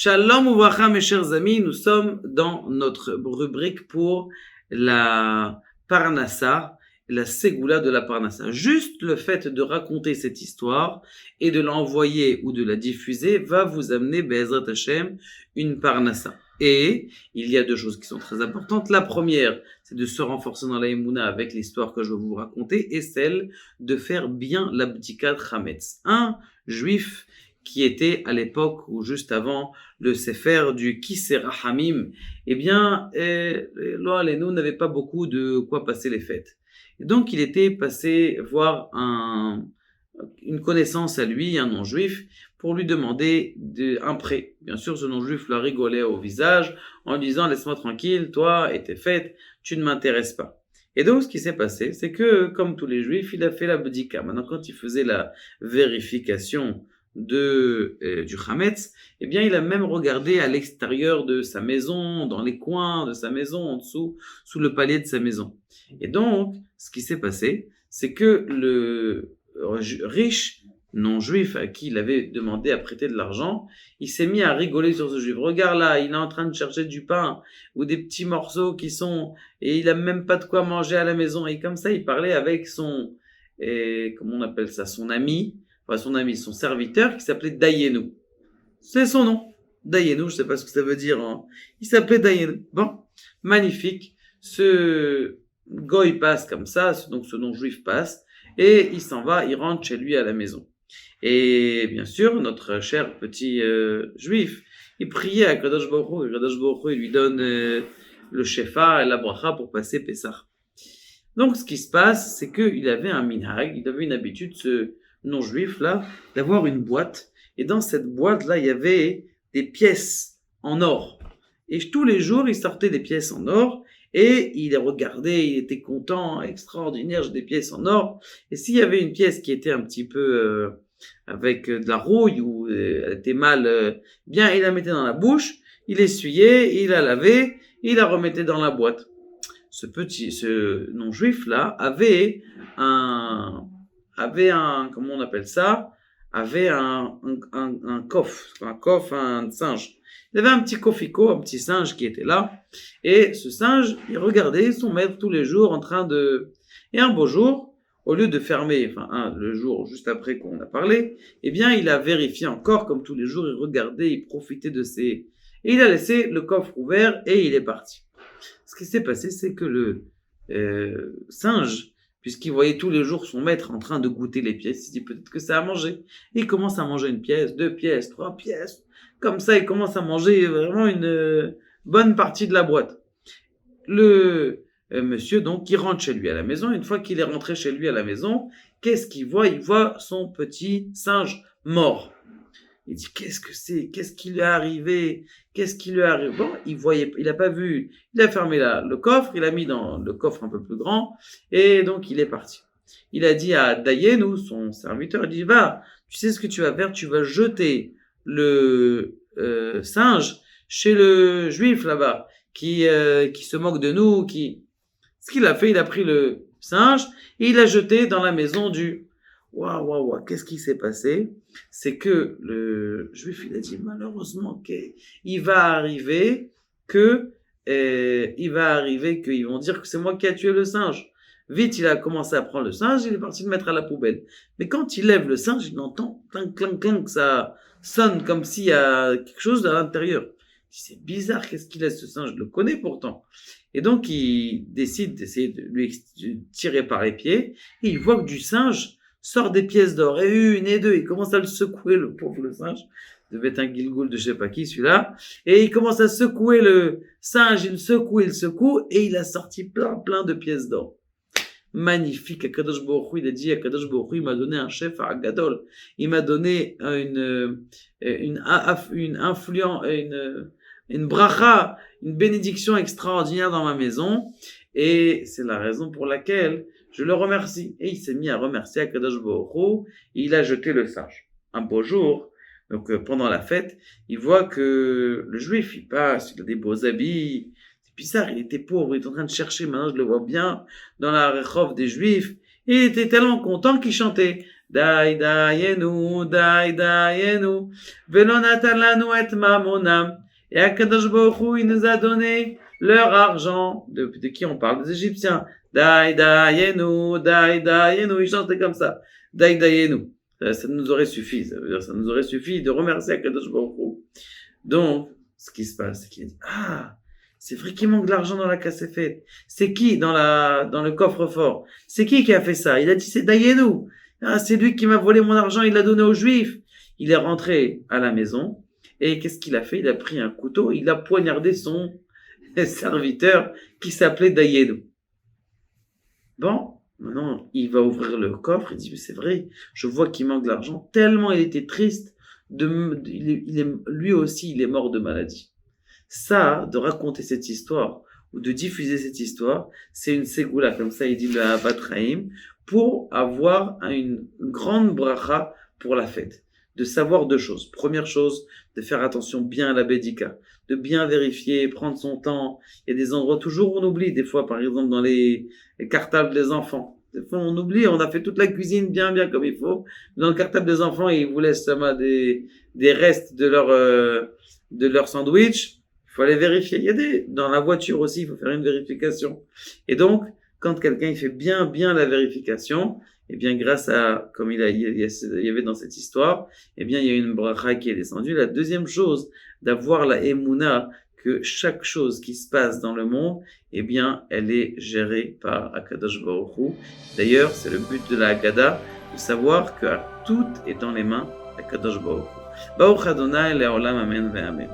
Shalom uvracha, mes chers amis, nous sommes dans notre rubrique pour la Parnassa, la Ségoula de la Parnassa. Juste le fait de raconter cette histoire et de l'envoyer ou de la diffuser va vous amener, Be'ezrat Hashem, une Parnassa. Et il y a deux choses qui sont très importantes. La première, c'est de se renforcer dans la Emouna avec l'histoire que je vais vous raconter, et celle de faire bien l'abdikat Chametz. Un juif qui était à l'époque ou juste avant le Sefer du Kisei Rahamim, eh bien, Lo Aleinu n'avait pas beaucoup de quoi passer les fêtes. Et donc, il était passé voir une connaissance à lui, un non-juif, pour lui demander un prêt. Bien sûr, ce non-juif l'a rigolé au visage en disant « Laisse-moi tranquille, toi et tes fêtes, tu ne m'intéresses pas ». Et donc, ce qui s'est passé, c'est que, comme tous les juifs, il a fait la bdika. Maintenant, quand il faisait la vérification du Hametz, eh bien, il a même regardé à l'extérieur de sa maison, dans les coins de sa maison, en dessous, sous le palier de sa maison. Et donc, ce qui s'est passé, c'est que le riche non-juif à qui il avait demandé à prêter de l'argent, il s'est mis à rigoler sur ce juif. Regarde là, il est en train de chercher du pain ou des petits morceaux et il a même pas de quoi manger à la maison. Et comme ça, il parlait avec son, comment on appelle ça, son ami, son serviteur qui s'appelait Dayenu. C'est son nom. Dayenu, je sais pas ce que ça veut dire. Hein. Il s'appelait Dayenu. Bon, magnifique. Ce goy passe comme ça, donc ce non-juif passe, et il s'en va, il rentre chez lui à la maison. Et bien sûr, notre cher petit juif, il priait à Kadosh Baruch Hu, et Kadosh Baruch Hu, il lui donne le shefa et la bracha pour passer Pessah. Donc ce qui se passe, c'est qu'il avait un minhag, il avait une habitude, ce non-juif là, d'avoir une boîte, et dans cette boîte là, il y avait des pièces en or. Et tous les jours, il sortait des pièces en or, et il les regardait, il était content, extraordinaire, j'ai des pièces en or. Et s'il y avait une pièce qui était un petit peu avec de la rouille ou elle était mal, bien, il la mettait dans la bouche, il essuyait, il la lavait, il la remettait dans la boîte. Ce non-juif là avait un, comment on appelle ça, avait un coffre, un singe. Il avait un petit cofico, un petit singe qui était là, et ce singe, il regardait son maître tous les jours et un beau jour, au lieu de fermer, le jour juste après qu'on a parlé, eh bien, il a vérifié encore, comme tous les jours, il regardait, il profitait et il a laissé le coffre ouvert et il est parti. Ce qui s'est passé, c'est que le singe, puisqu'il voyait tous les jours son maître en train de goûter les pièces, il se dit peut-être que ça a mangé. Et il commence à manger une pièce, 2 pièces, 3 pièces. Comme ça, il commence à manger vraiment une bonne partie de la boîte. Le monsieur, donc, il rentre chez lui à la maison. Une fois qu'il est rentré chez lui à la maison, qu'est-ce qu'il voit? Il voit son petit singe mort. Il dit, qu'est-ce que c'est? Qu'est-ce qui lui est arrivé? Qu'est-ce qui lui est arrivé? Bon, il a pas vu. Il a fermé le coffre, il a mis dans le coffre un peu plus grand, et donc il est parti. Il a dit à Dayenu, son serviteur, il dit, va, tu sais ce que tu vas faire? Tu vas jeter le singe chez le juif là-bas, qui se moque de nous, Ce qu'il a fait, il a pris le singe, et il l'a jeté dans la maison du... Waouh, qu'est-ce qui s'est passé? C'est que le juif, il a dit, malheureusement, il va arriver qu'ils vont dire que c'est moi qui a tué le singe. Vite, il a commencé à prendre le singe, il est parti le mettre à la poubelle. Mais quand il lève le singe, il entend clang, clang, clang, que ça sonne comme s'il y a quelque chose à l'intérieur. C'est bizarre, qu'est-ce qu'il laisse ce singe? Je le connais pourtant. Et donc, il décide d'essayer de lui tirer par les pieds, et il voit que du singe sort des pièces d'or, et une, et deux, il commence à le secouer, le pauvre le singe, il devait être un Gilgoul de je sais pas qui, celui-là, et il commence à secouer le singe, il secoue, et il a sorti plein de pièces d'or. Magnifique, Akadosh Baruch Hu, il a dit, Akadosh Baruch Hu, il m'a donné un chef à Gadol, il m'a donné une bracha, une bénédiction extraordinaire dans ma maison, et c'est la raison pour laquelle je le remercie. Et il s'est mis à remercier Akadosh Baruch Hu, et il a jeté le singe. Un beau jour, donc pendant la fête, il voit que le juif, il passe, il a des beaux habits, c'est bizarre, il était pauvre, il est en train de chercher, maintenant je le vois bien, dans la rechov des juifs, et il était tellement content qu'il chantait די דיינו, די דיינו, ולא נתן לנו את ממונם. Et Akadosh Baruch Hu, il nous a donné leur argent. De qui on parle? Des Égyptiens. Dai dayenu, ils chantaient comme ça. Dai dayenu. Ça nous aurait suffi. Ça veut dire, ça nous aurait suffi de remercier Akadosh Baruch Hu. Donc, ce qui se passe, c'est qu'il dit, c'est vrai qu'il manque de l'argent dans la cassette. C'est qui dans le coffre-fort? C'est qui a fait ça? Il a dit, c'est Dayenu. C'est lui qui m'a volé mon argent, il l'a donné aux Juifs. Il est rentré à la maison. Et qu'est-ce qu'il a fait? Il a pris un couteau, il a poignardé son serviteur qui s'appelait Dayenu. Bon, maintenant, il va ouvrir le coffre, il dit, mais c'est vrai, je vois qu'il manque de l'argent. Tellement il était triste, lui aussi, il est mort de maladie. Ça, de raconter cette histoire, ou de diffuser cette histoire, c'est une ségoula, comme ça il dit le Ahavat Chaim, pour avoir une grande bracha pour la fête. De savoir deux choses. Première chose, de faire attention bien à la bédika, de bien vérifier, prendre son temps. Il y a des endroits toujours où on oublie, des fois par exemple dans les cartables des enfants. Des fois on oublie, on a fait toute la cuisine bien comme il faut. Dans le cartable des enfants, ils vous laissent des restes de leur sandwich. Il faut aller vérifier. Il y a dans la voiture aussi, il faut faire une vérification. Et donc, quand quelqu'un il fait bien la vérification, eh bien, grâce à, comme il y avait dans cette histoire, eh bien, il y a une bracha qui est descendue. La deuxième chose, d'avoir la émouna, que chaque chose qui se passe dans le monde, eh bien, elle est gérée par Akadosh Baruch Hu. D'ailleurs, c'est le but de la Haggadah, de savoir que tout est dans les mains d'Akadosh Baruch Hu. Baruch Adonai, Le'olam, Amen, Ve'amen.